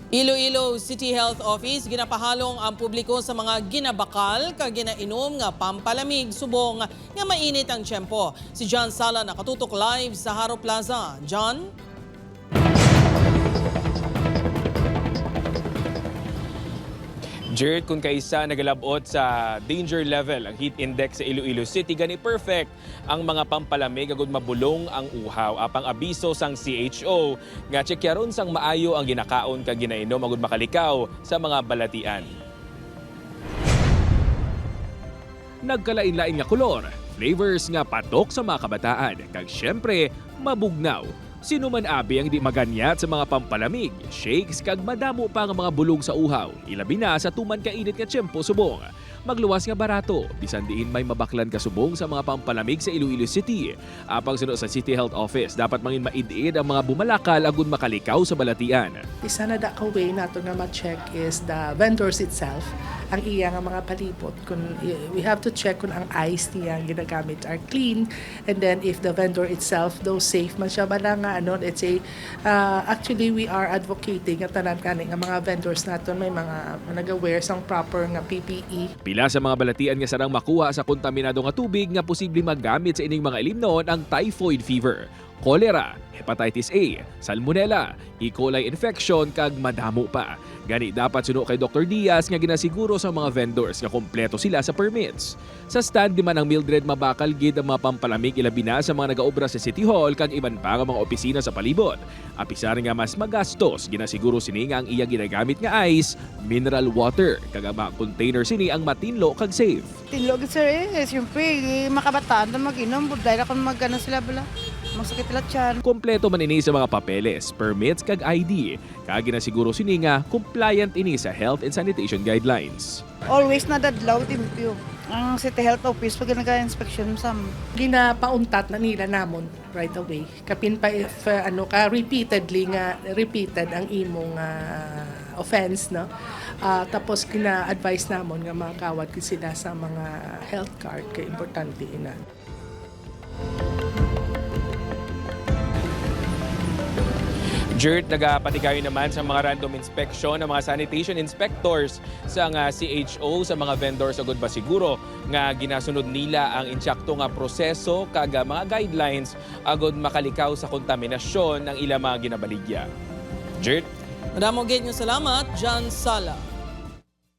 Iloilo City Health Office ginapahalong ang publiko sa mga ginabakal kag ginainom nga pampalamig subong nga mainit ang tiyempo. Si John Sala nakatutok live sa Haro Plaza. John? Jared, kung kaisa nagalabot sa danger level ang heat index sa Iloilo City, gani perfect ang mga pampalamig agud mabulong ang uhaw. Apang abiso sang CHO nga tsekyaron sang maayo ang ginakaon kag ginainom agud makalikaw sa mga balatian. Nagkalain-lain nga kolor, flavors nga patok sa mga kabataan, kag syempre mabugnaw. Sino man abi ang di maganyat sa mga pampalamig, shakes kag madamo pa nga mga bulong sa uhaw. Ilabi na sa tuman kainit nga tiyempo subong. Magluwas nga barato, bisan diin may mabaklan ka subong sa mga pampalamig sa Iloilo City. Apang suno sa City Health Office, dapat mangin maid-id ang mga bumalakal agun makalikaw sa balatian. Isa na da ka way nato nga ma-check is the vendors itself, ang iya nga mga palibot. We have to check kung ang ice niya ginagamit are clean, and then if the vendor itself, though safe man siya, bala nga let's say, actually we are advocating at tanan kani nga mga vendors naton may mga nag-wear sang proper nga PPE. Pila sa mga balatian nga sarang makuha sa kontaminado nga tubig nga posibleng maggamit sa ining mga ilimnon ang typhoid fever, cholera, hepatitis A, salmonella, E. coli infection kag madamo pa. Gani dapat suno kay Dr. Diaz nga ginasiguro sa mga vendors nga kompleto sila sa permits. Sa stand di man ang Mildred mabakal gid ang mga pampalamig ilabi na sa mga nagaobra sa City Hall kag iban pa nga mga opisina sa palibot. Apisar nga mas magastos, ginasiguro sini nga ang iya ginagamit nga ice, mineral water kag ang mga container sini ang matinlo kag safe. Tinlog sir siyempre makabataan na mag-inom, dahil ako mag-ano sila bala. Masakit lang tiyan. Kompleto man ini sa mga papeles, permits kag ID. Kag ginasiguro sini nga compliant ini sa health and sanitation guidelines. Always nadadlaw timpyo. Ang City Health Office pag nag-inspection sa Ginapauntat na nila namon right away. Kapin pa if repeated ang imong offense, no? Tapos kina-advise namon nga makawat sila sa mga health card kay importante ina. Jert, nagapatigayon naman sa mga random inspection ng mga sanitation inspectors sa CHO sa mga vendors agud ba siguro nga ginasunod nila ang insyakto nga proseso kag mga guidelines agud makalikaw sa kontaminasyon ng ilang mga ginabaligya. Jert? Madamong gate salamat, John Sala.